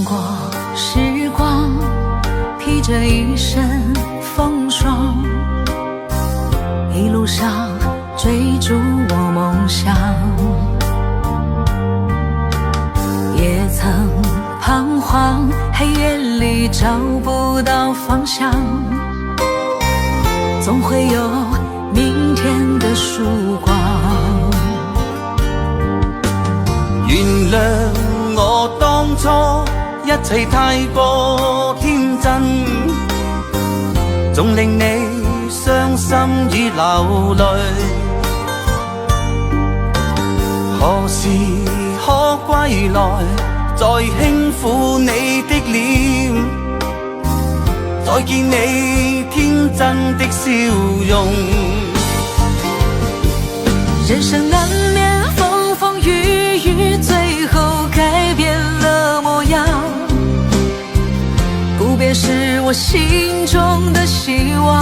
过时光，披着一身风霜，一路上追逐我梦想，也曾彷徨，黑夜里找不到方向，总会有明天的曙光。原諒我當初一切太過天真，總令你傷心與流淚。何時可歸來，再輕撫你的臉，再見你天真的笑容。人生難免風風雨雨，最後改變了模樣，不變是我心中的希望。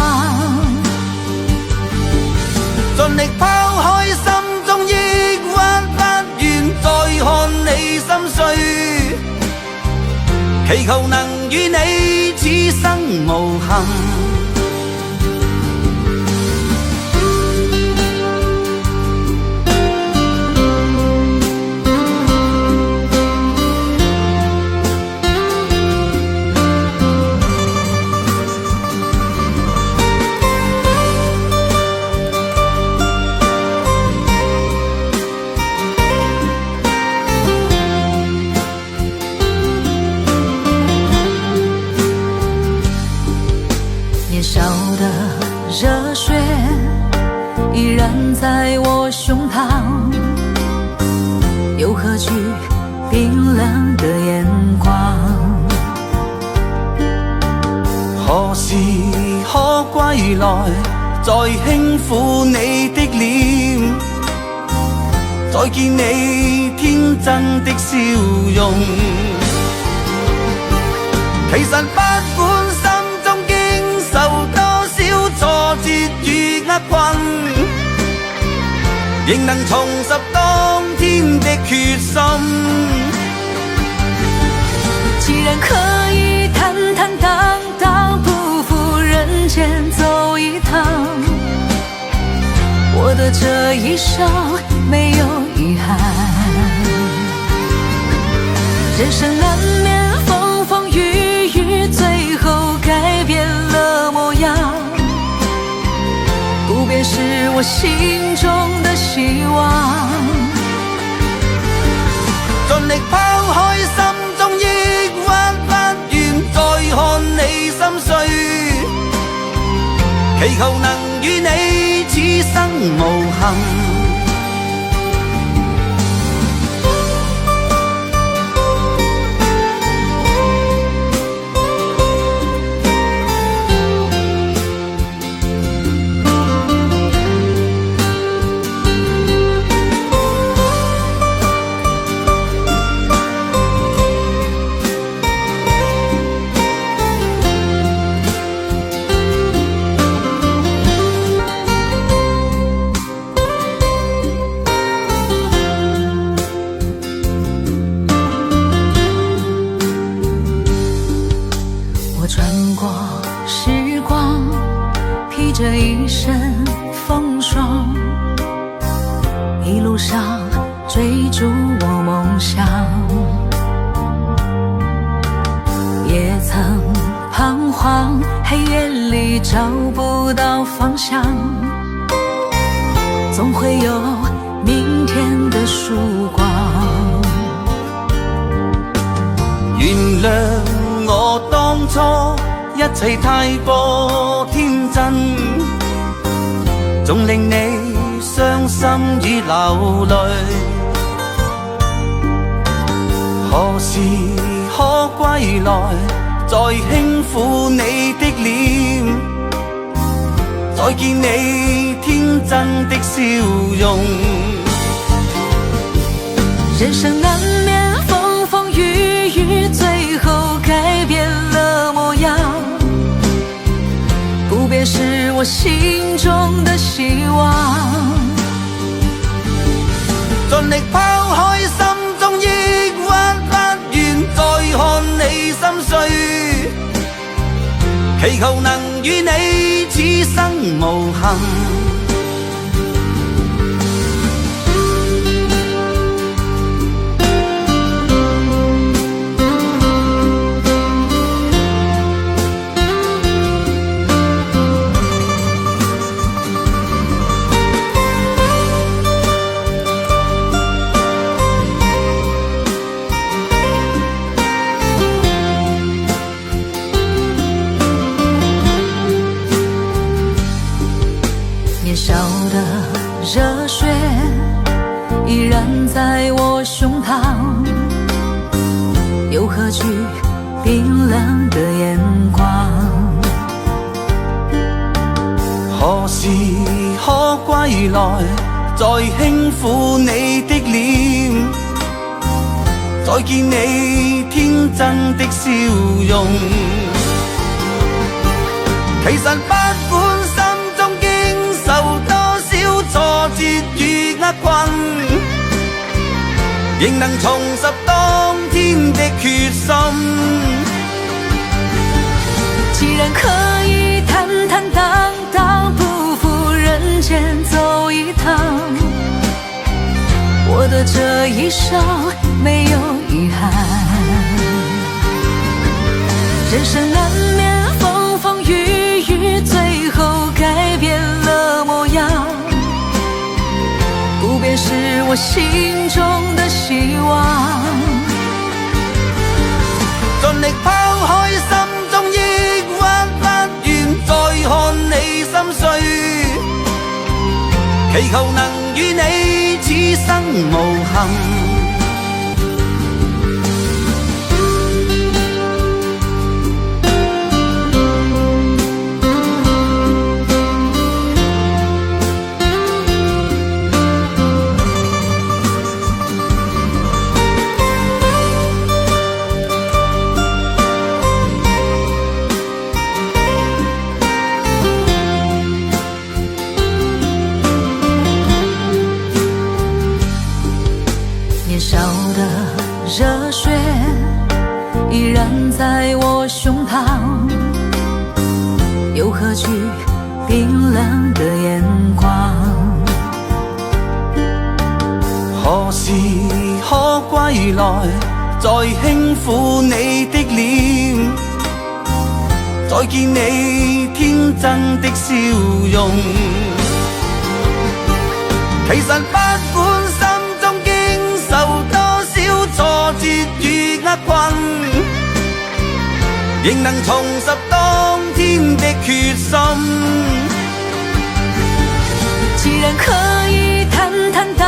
盡力拋開心中抑鬱，不願再看你心碎，祈求能與你此生無憾。年少的熱血依然在我胸膛，又何懼冰冷的眼光。何時可歸來，再輕撫你的臉，再見你天真的笑容。其實不管心中經受多少挫折與厄困，仍能重拾當天的決心。既然可以坦坦蕩蕩，不負人間走一趟，我的這一生沒有遺憾。人生難免風風雨雨，最後改變了模樣，不變是我心中的希望。盡力拋開心中抑鬱，不願再看你心碎，祈求能與你此生無憾。我穿過時光，披着一身風霜，一路上追逐我夢想，也曾彷徨，黑夜裡找不到方向，總會有明天的曙光。原諒我當初一切太過天真，總令你傷心與流淚。何時可歸來，再輕撫你的臉，再見你天真的笑容。人生難免風風雨雨，最後改變了模樣，不變是我心中的希望。盡力拋開心中抑鬱，不願再看祈求能與你此生無憾。年少的热血依然在我胸膛，又何惧冰冷的眼光？何時可歸來，再輕撫你的臉，再見你天真的笑容。其實不管心中經受多少挫折與厄困，仍能重拾當天的決心。既然可以坦坦蕩蕩不負人間走一趟，我的這一生沒有遺憾。人生難免風風雨雨，最後改變了模樣，不變是我心中的希望。盡力拋開心中抑鬱，不願再看你心碎，祈求能與你此生無憾。年少的熱血依然在我胸膛，又何懼冰冷的眼光？何時可歸來，再輕撫你的臉，再見你天真的笑容。其實不管心中經受多少挫折與厄困，仍能重拾當天的決心。既然可以坦坦蕩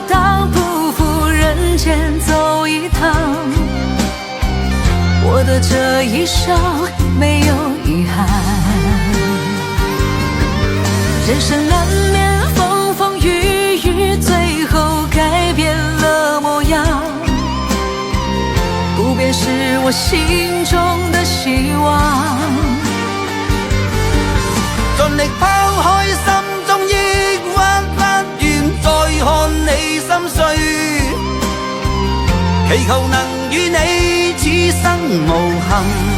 蕩不負人間走一趟，我的這一生沒有遺憾。人生難免風風雨雨，最後改變了模樣，不變是我心中的希望。盡力拋開心中抑鬱，不願再看你心碎，祈求能與你此生無憾。